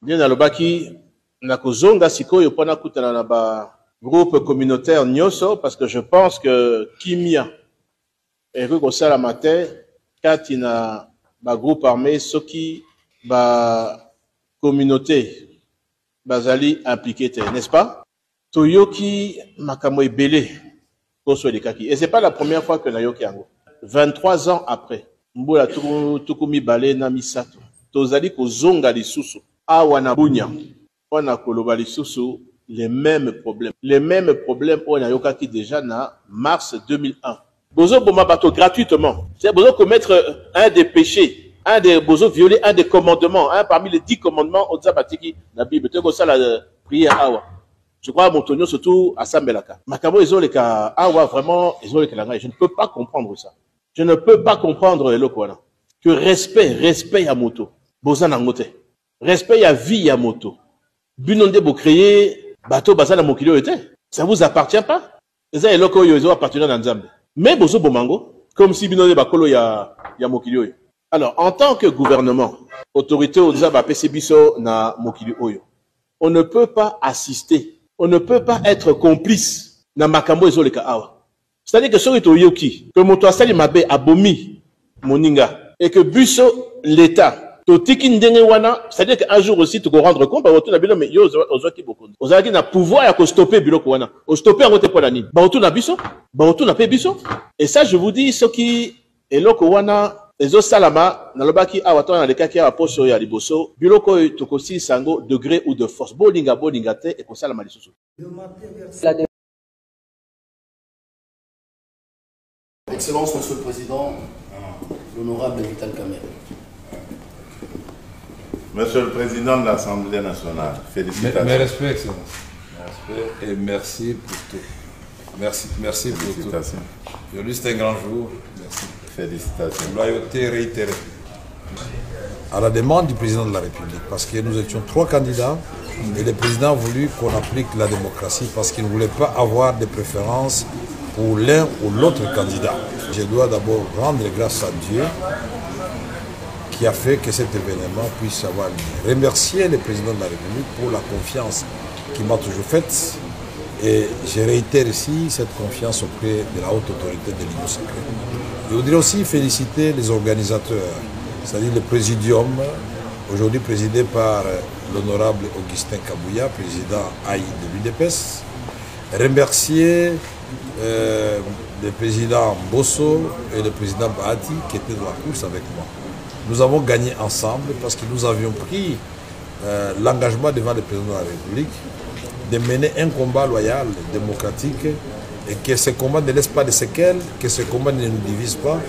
Bien alobaki na kozonga sikoyo pona kutana na ba groupe communautaire nyoso parce que je pense que kimia et que kosala matin kati na ba groupe armé soki ba communauté bazali impliqué te, n'est-ce pas? Toyoki makambo ebele koso dekaki et c'est pas la première fois que nayoki yango. 23 ans après mbola tukumi balé na misato tozali kozonga lisusu awa na bunya wana koloba lisusu les mêmes problèmes on a yokaki déjà na mars 2001 bozo boma bato gratuitement c'est bozo commettre un des péchés bozo violer un des commandements parmi les 10 commandements on batiki na Bible te ko sala prière awa je crois Montonio surtout à Sambelaka makamo ezoleka awa vraiment ezoleka langa je ne peux pas comprendre ça je ne peux pas comprendre eloko wana que respect à moto boza na ngote respect à vie à moto binonde bo créer bateau baza na mokili oyo te ça vous appartient pas eza eloko oyo ezo appartenir na Nzambe mais bozo bomango comme si binonde bakolo ya mokili oyo alors en tant que gouvernement autorité oza ba pesi biso na mokili oyo on ne peut pas assister on ne peut pas être complice na makambo ezoleka awa c'est-à-dire que soki toyoki que moto asali mabe abomi moninga et que biso l'état totiki ndenge wana c'est-à-dire qu'un jour aussi tu peux rendre compte ba na bilo mais yo ozwaki beaucoup ozalaki na pouvoir ya ko stopper biloko wana o stopper yango te pour la nini ba na biso ba na pe biso et ça je vous dis ce qui eloko wana ezo salama na lobaki awa to na lekaki ya poso ya liboso biloko to kosi sango degré ou de force bolinga te et ko salama lisusu Excellence, Monsieur le Président, l'honorable Vital Kamerhe. Monsieur le Président de l'Assemblée nationale, félicitations. Mes respects, Excellence. Mes respects et merci pour tout. Merci pour tout. Aujourd'hui, c'est un grand jour. Merci. Félicitations. Loyauté réitérée. À la demande du président de la République, parce que nous étions 3 candidats et le président a voulu qu'on applique la démocratie parce qu'il ne voulait pas avoir de préférence pour l'un ou l'autre candidat. Je dois d'abord rendre grâce à Dieu qui a fait que cet événement puisse avoir lieu. Remercier le président de la République pour la confiance qu'il m'a toujours faite et je réitère ici cette confiance auprès de la haute autorité de l'Union sacrée. Je voudrais aussi féliciter les organisateurs, c'est-à-dire le présidium, aujourd'hui présidé par l'honorable Augustin Kabouya, président AI de l'UDPS. Remercier le président Bosso et le président Bahati qui étaient dans la course avec moi. Nous avons gagné ensemble parce que nous avions pris l'engagement devant le président de la République de mener un combat loyal, démocratique, et que ce combat ne laisse pas de séquelles, que ce combat ne nous divise pas,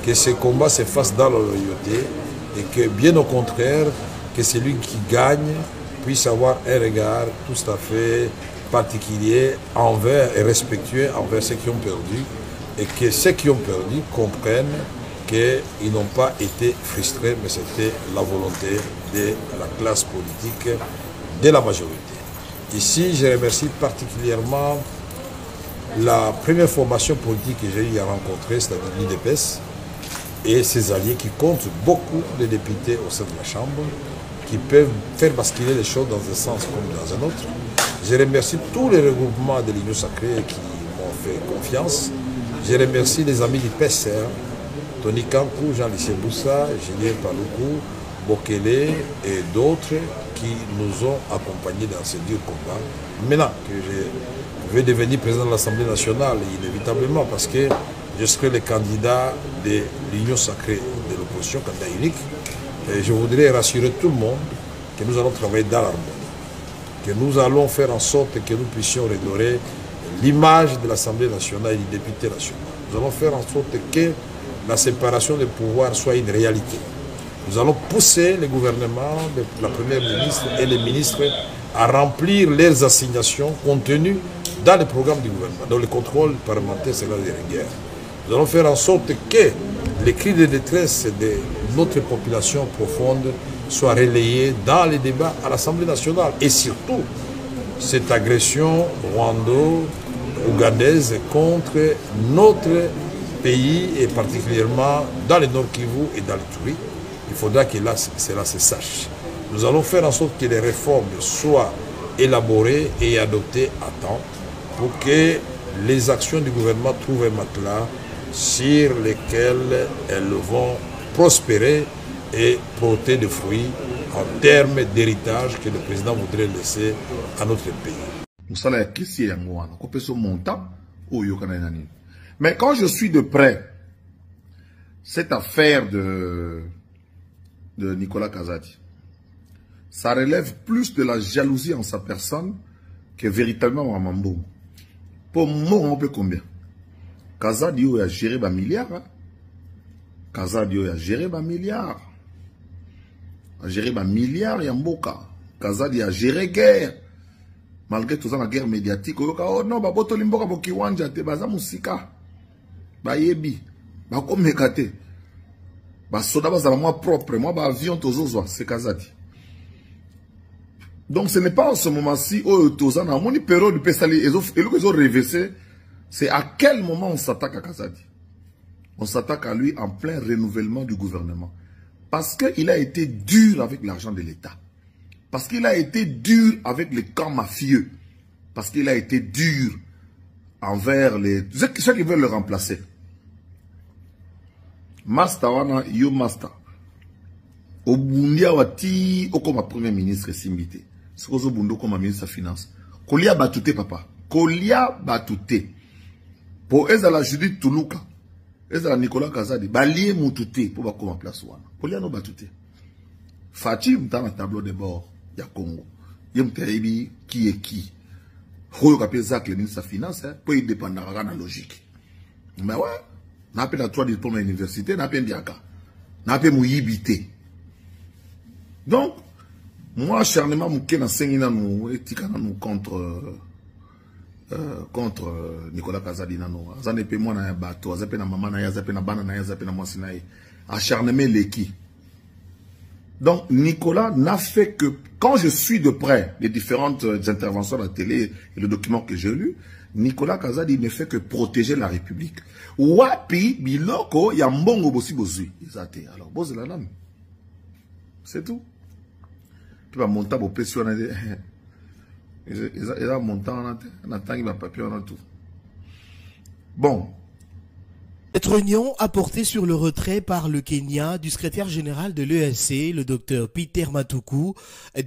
que ce combat se fasse dans la loyauté, et que bien au contraire, que celui qui gagne puisse avoir un regard tout à fait particulier envers et respectueux envers ceux qui ont perdu, et que ceux qui ont perdu comprennent qu'ils n'ont pas été frustrés, mais c'était la volonté de la classe politique, de la majorité. Ici, je remercie particulièrement la première formation politique que j'ai eu à rencontrer, c'est-à-dire l'UDPS, et ses alliés qui comptent beaucoup de députés au sein de la Chambre, qui peuvent faire basculer les choses dans un sens comme dans un autre. Je remercie tous les regroupements de l'Union sacrée qui m'ont fait confiance. Je remercie les amis du PCR, Tony Kankou, Jean-Lycée Boussa, Julien Paloukou, Bokele et d'autres qui nous ont accompagnés dans ce dur combat. Maintenant que je vais devenir président de l'Assemblée nationale, inévitablement, parce que je serai le candidat de l'Union sacrée de l'opposition, candidat unique, et je voudrais rassurer tout le monde que nous allons travailler dans l'harmonie, que nous allons faire en sorte que nous puissions redorer l'image de l'Assemblée nationale et du député national. Nous allons faire en sorte que la séparation des pouvoirs soit une réalité. Nous allons pousser le gouvernement, la première ministre et les ministres à remplir leurs assignations contenues dans le programme du gouvernement, dans le contrôle parlementaire sera de rigueur. Nous allons faire en sorte que les cris de détresse de notre population profonde soient relayés dans les débats à l'Assemblée nationale. Et surtout, cette agression rwando-ougandaise contre notre pays et particulièrement dans le Nord Kivu et dans le Turi, il faudra que là, cela se sache. Nous allons faire en sorte que les réformes soient élaborées et adoptées à temps pour que les actions du gouvernement trouvent un matelas sur lesquels elles vont prospérer et porter des fruits en termes d'héritage que le président voudrait laisser à notre pays. Mais quand je suis de près cette affaire de Nicolas Kazadi, ça relève plus de la jalousie en sa personne que véritablement en Mambo. Pour moi, on peut combien? Kazadi a géré un milliard. Kazadi a géré un milliard. A géré un milliard et un boka. Kazadi a géré guerre. Malgré tout ça, la guerre médiatique. Oh non, baboto limboka bokiwanja te baza musika. Ba yebi. Ba komekate. Ba soda bazala moi propre. Moi ba avion tozozwa. C'est Kazadi. Donc ce n'est pas en ce moment-ci où tozana a moni période de pesali et ils ont reversé. C'est à quel moment on s'attaque à Kazadi? On s'attaque à lui en plein renouvellement du gouvernement. Parce qu'il a été dur avec l'argent de l'État. Parce qu'il a été dur avec les camps mafieux. Parce qu'il a été dur envers ceux qui veulent le remplacer. Master wana yo master. Obundia wati okoma premier ministre Simbité. Sokozo bundo comme ministre des Finances. Kolia batute papa. Kolia batute. Pour ezala Judith Tuluka. Ezala Nicolas Kazadi. Balie mutute pour bakoma place wana. Kolia no batute. Fatim dans le tableau de bord ya Congo. Yem terebi qui est qui. Hoyo kapé Zak le ministre des Finances pour y dépendre dans la logique. Mais ouais, n'a pas 3 diplômes à l'université, n'a pas ndiaka. N'a pas mouyibité. Donc, moi, acharnement, contre Nicolas Kazadi. Acharnement l'équipe. Donc, Nicolas n'a fait que, quand je suis de près les différentes interventions à la télé et le document que j'ai lu, Nicolas Kazadi ne fait que protéger la République. Wapi, biloko, yambongo bosi bozui. Alors, bosse la lame. C'est tout. Puis va monter au PC, on a dit, il a monté on attend qu'il va papier, on a tout. Bon. Cette réunion a porté sur le retrait par le Kenya du secrétaire général de l'EAC, le docteur Peter Matuku,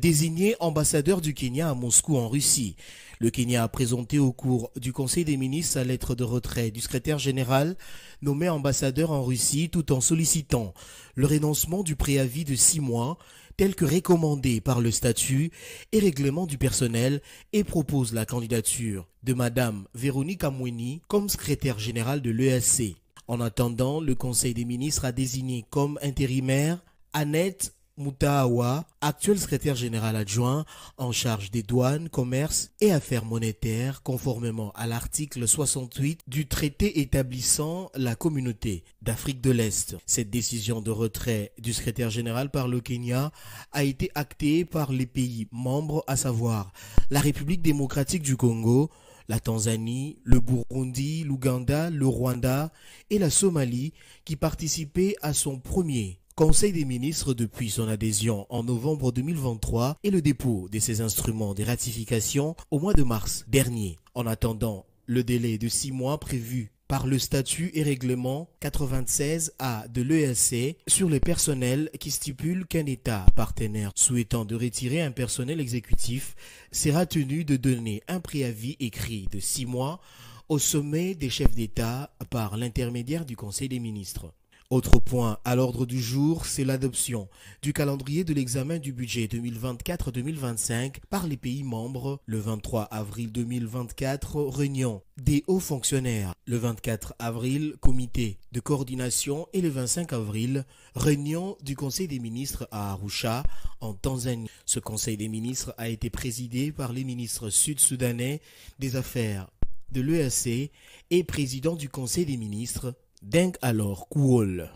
désigné ambassadeur du Kenya à Moscou en Russie. Le Kenya a présenté au cours du Conseil des ministres sa lettre de retrait du secrétaire général nommé ambassadeur en Russie tout en sollicitant le renoncement du préavis de 6 mois tel que recommandé par le statut et règlement du personnel et propose la candidature de Madame Véronique Amweni comme secrétaire générale de l'EAC. En attendant, le Conseil des ministres a désigné comme intérimaire Annette Moutahawa, actuel secrétaire général adjoint en charge des douanes, commerce et affaires monétaires, conformément à l'article 68 du traité établissant la communauté d'Afrique de l'Est. Cette décision de retrait du secrétaire général par le Kenya a été actée par les pays membres, à savoir la République démocratique du Congo, la Tanzanie, le Burundi, l'Ouganda, le Rwanda et la Somalie qui participaient à son premier Conseil des ministres depuis son adhésion en novembre 2023 et le dépôt de ses instruments de ratification au mois de mars dernier. En attendant le délai de 6 mois prévu par le statut et règlement 96A de l'EAC sur le personnel qui stipule qu'un État partenaire souhaitant de retirer un personnel exécutif sera tenu de donner un préavis écrit de 6 mois au sommet des chefs d'État par l'intermédiaire du Conseil des ministres. Autre point à l'ordre du jour, c'est l'adoption du calendrier de l'examen du budget 2024-2025 par les pays membres le 23 avril 2024, réunion des hauts fonctionnaires, le 24 avril, comité de coordination et le 25 avril, réunion du Conseil des ministres à Arusha, en Tanzanie. Ce Conseil des ministres a été présidé par les ministres sud-soudanais des Affaires de l'EAC et président du Conseil des ministres, Deng Alors Kuol.